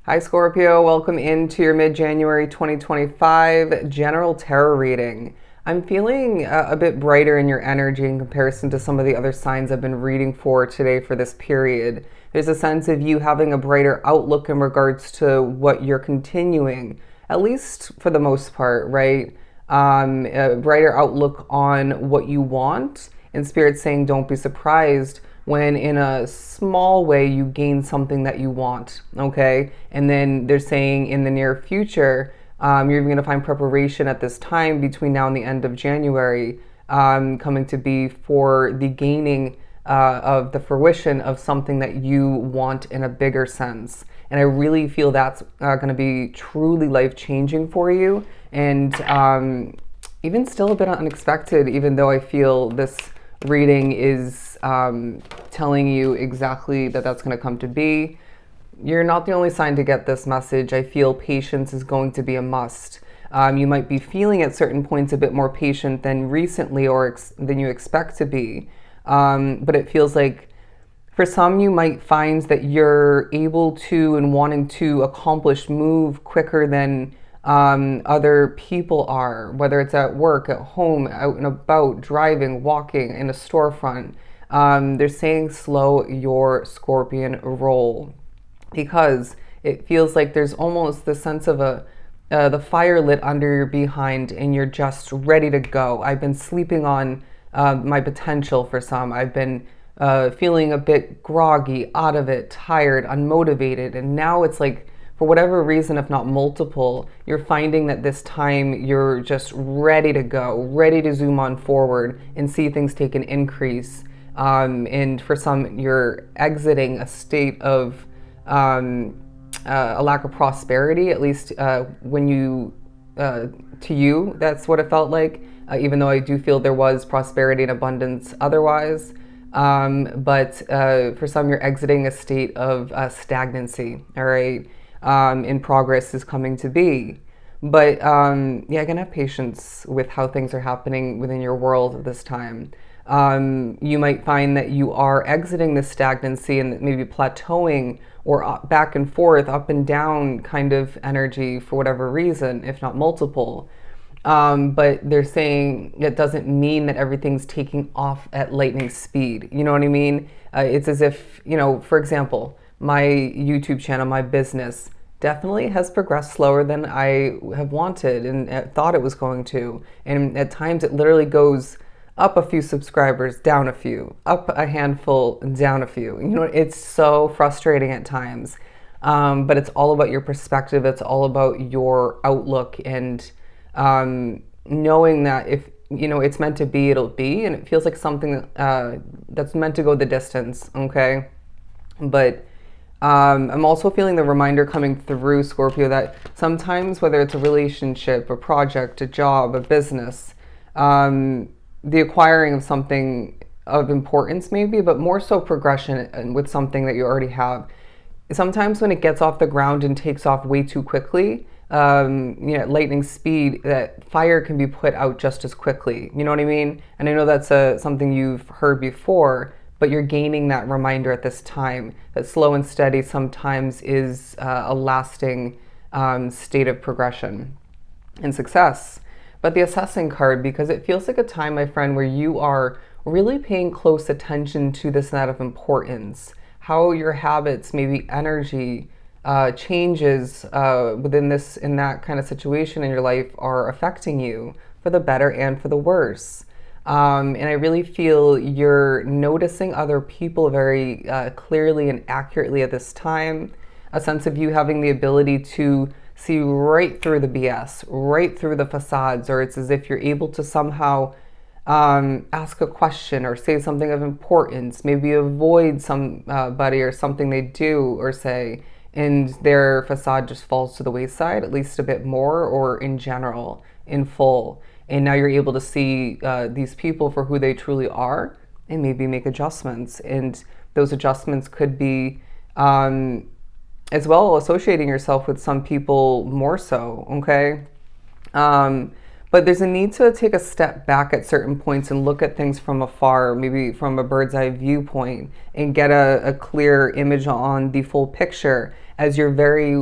Hi, Scorpio. Welcome into your mid-January 2025 general tarot reading. I'm feeling a bit brighter in your energy in comparison to some of the other signs I've been reading for today for this period. There's a sense of you having a brighter outlook in regards to what you're continuing, at least for the most part, right? A brighter outlook on what you want, and Spirit saying don't be surprised when in a small way you gain something that you want, okay? And then they're saying in the near future, you're going to find preparation at this time between now and the end of January coming to be for the gaining of the fruition of something that you want in a bigger sense. And I really feel that's going to be truly life-changing for you, and even still a bit unexpected, even though I feel this reading is telling you exactly that that's going to come to be. You're not the only sign to get this message. I feel patience is going to be a must. You might be feeling at certain points a bit more patient than recently or than you expect to be. But it feels like for some you might find that you're able to and wanting to accomplish move quicker than other people are, whether it's at work, at home, out and about, driving, walking, in a storefront. They're saying slow your Scorpion roll, because it feels like there's almost the sense of the fire lit under your behind and you're just ready to go. I've been sleeping on my potential for some. I've been feeling a bit groggy, out of it, tired, unmotivated, and now it's like, for whatever reason, if not multiple, you're finding that this time you're just ready to go, ready to zoom on forward and see things take an increase. And for some, you're exiting a state of a lack of prosperity, at least when you, to you, that's what it felt like, even though I do feel there was prosperity and abundance otherwise. But for some, you're exiting a state of stagnancy, all right? In progress is coming to be. But yeah, gonna have patience with how things are happening within your world at this time. You might find that you are exiting this stagnancy and maybe plateauing or back and forth, up and down kind of energy for whatever reason, if not multiple. But they're saying it doesn't mean that everything's taking off at lightning speed. You know what I mean? It's as if, for example, my YouTube channel, my business, definitely has progressed slower than I have wanted and thought it was going to. And at times it literally goes up a few subscribers, down a few, up a handful, down a few. It's so frustrating at times. But it's all about your perspective. It's all about your outlook and knowing that if, it's meant to be, it'll be. And it feels like something that's meant to go the distance, okay? But I'm also feeling the reminder coming through, Scorpio, that sometimes, whether it's a relationship, a project, a job, a business, the acquiring of something of importance maybe, but more so progression with something that you already have. Sometimes when it gets off the ground and takes off way too quickly, lightning speed, that fire can be put out just as quickly. You know what I mean? And I know that's something you've heard before, but you're gaining that reminder at this time that slow and steady sometimes is a lasting state of progression and success. But the assessing card, because it feels like a time, my friend, where you are really paying close attention to this and that of importance, how your habits, maybe energy changes within this and that kind of situation in your life are affecting you for the better and for the worse. And I really feel you're noticing other people very clearly and accurately at this time. A sense of you having the ability to see right through the BS, right through the facades, or it's as if you're able to somehow ask a question or say something of importance, maybe avoid somebody or something they do or say, and their facade just falls to the wayside, at least a bit more, or in general, in full. And now you're able to see these people for who they truly are and maybe make adjustments. And those adjustments could be as well associating yourself with some people more so, okay? But there's a need to take a step back at certain points and look at things from afar, maybe from a bird's eye viewpoint, and get a clear image on the full picture. as you're very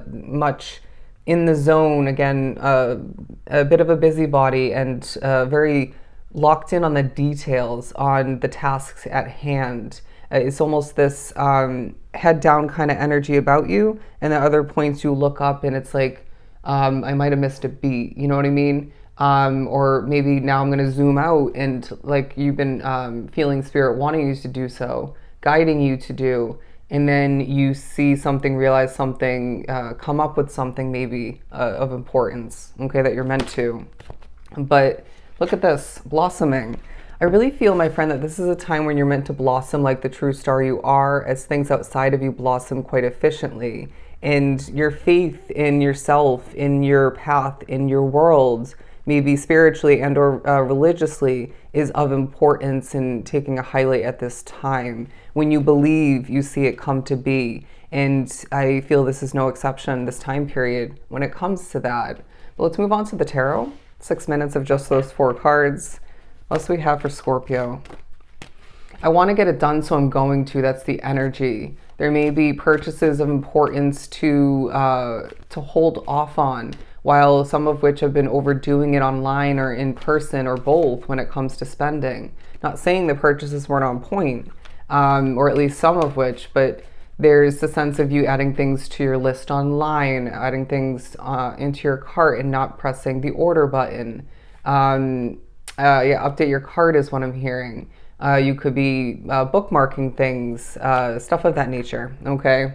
much in the zone again, a bit of a busybody and very locked in on the details, on the tasks at hand. It's almost this head down kind of energy about you, and at other points you look up and it's like, I might have missed a beat, you know what I mean? Or maybe now I'm going to zoom out and like you've been feeling spirit wanting you to do so, guiding you to do, and then you see something, realize something, come up with something maybe of importance, okay, that you're meant to. But look at this, blossoming. I really feel, my friend, that this is a time when you're meant to blossom like the true star you are, as things outside of you blossom quite efficiently. And your faith in yourself, in your path, in your world, maybe spiritually and or religiously, is of importance in taking a highlight at this time. When you believe, you see it come to be. And I feel this is no exception, this time period, when it comes to that. But let's move on to the tarot. 6 minutes of just those 4 cards. What else do we have for Scorpio? I want to get it done, so I'm going to. That's the energy. There may be purchases of importance to hold off on, while some of which have been overdoing it online or in person or both when it comes to spending. Not saying the purchases weren't on point, or at least some of which, but there's the sense of you adding things to your list online, adding things into your cart and not pressing the order button. Yeah, update your cart is what I'm hearing. You could be bookmarking things, stuff of that nature, okay?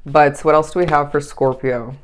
But what else do we have for Scorpio?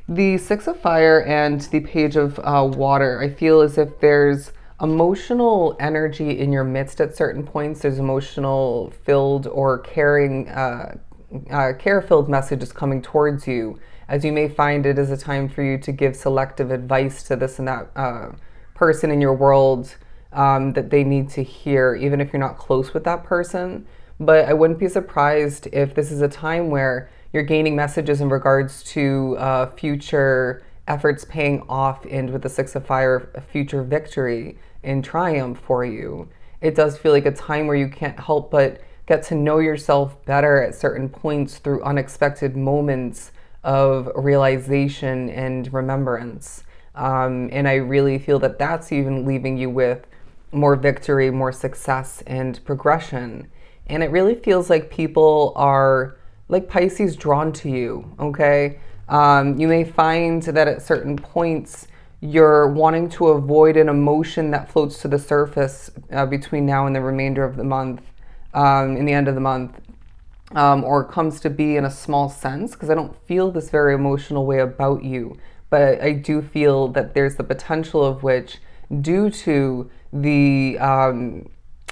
The 6 of Fire and the Page of Water. I feel as if there's emotional energy in your midst at certain points. There's emotional filled or caring, care-filled messages coming towards you, as you may find it is a time for you to give selective advice to this and that person in your world that they need to hear, even if you're not close with that person. But I wouldn't be surprised if this is a time where you're gaining messages in regards to future efforts paying off, and with the 6 of Fire, a future victory and triumph for you. It does feel like a time where you can't help but get to know yourself better at certain points through unexpected moments of realization and remembrance. And I really feel that that's even leaving you with more victory, more success, and progression. And it really feels like people are, like Pisces, drawn to you, okay? You may find that at certain points you're wanting to avoid an emotion that floats to the surface between now and the remainder of the month, in the end of the month, or comes to be in a small sense, because I don't feel this very emotional way about you, but I do feel that there's the potential of which, due to the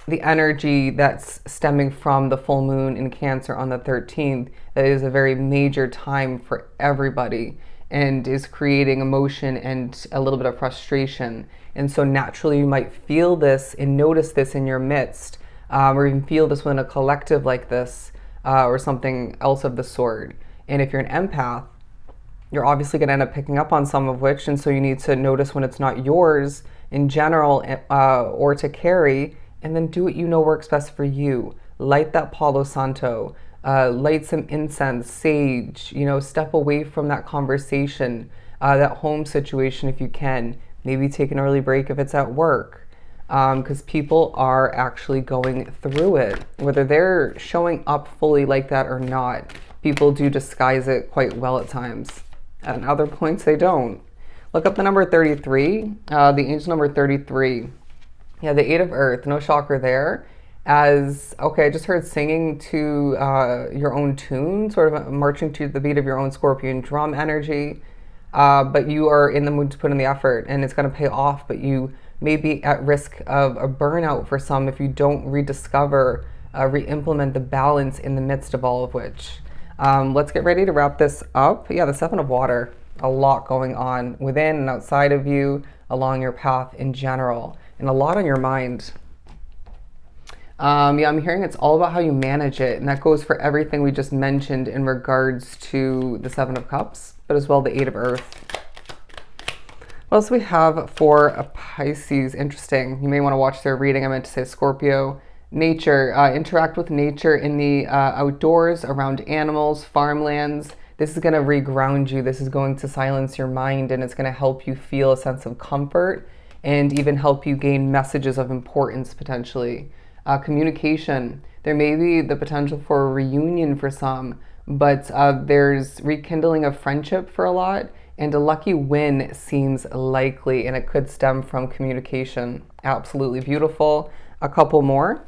energy that's stemming from the full moon in Cancer on the 13th, that is a very major time for everybody and is creating emotion and a little bit of frustration. And so naturally you might feel this and notice this in your midst, or even feel this within a collective like this, or something else of the sort. And if you're an empath, you're obviously going to end up picking up on some of which, and so you need to notice when it's not yours in general, or to carry, and then do what you know works best for you. Light that Palo Santo, light some incense, sage, step away from that conversation, that home situation if you can. Maybe take an early break if it's at work, because people are actually going through it. Whether they're showing up fully like that or not, people do disguise it quite well at times. At other points, they don't. Look up the number 33, the angel number 33. Yeah, the 8 of Earth, no shocker there. I just heard singing to your own tune, sort of marching to the beat of your own Scorpion drum energy. But you are in the mood to put in the effort, and it's going to pay off, but you may be at risk of a burnout for some if you don't rediscover, re-implement the balance in the midst of all of which. Let's get ready to wrap this up. Yeah, the 7 of Water, a lot going on within and outside of you, along your path in general, and a lot on your mind. Yeah, I'm hearing it's all about how you manage it, and that goes for everything we just mentioned in regards to the 7 of Cups, but as well the 8 of Earth. What else do we have for a Pisces? Interesting. You may want to watch their reading. I meant to say Scorpio Nature, interact with nature in the outdoors, around animals, farmlands. This is going to reground you. This is going to silence your mind, and it's going to help you feel a sense of comfort and even help you gain messages of importance potentially. Communication. There may be the potential for a reunion for some, but there's rekindling of friendship for a lot, and a lucky win seems likely, and it could stem from communication. Absolutely beautiful. A couple more.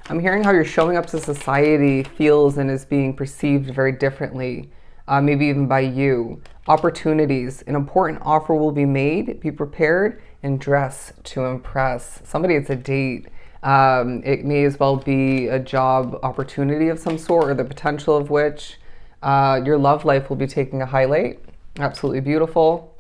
I'm hearing how you're showing up to society feels and is being perceived very differently, maybe even by you. Opportunities. An important offer will be made. Be prepared and dress to impress. Somebody, it's a date. It may as well be a job opportunity of some sort, or the potential of which. Your love life will be taking a highlight. Absolutely beautiful.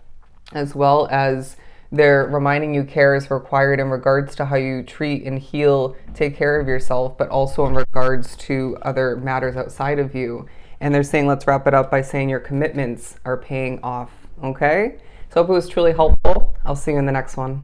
As well as they're reminding you care is required in regards to how you treat and heal, take care of yourself, but also in regards to other matters outside of you. And they're saying, let's wrap it up by saying your commitments are paying off. Okay? So I hope it was truly helpful. I'll see you in the next one.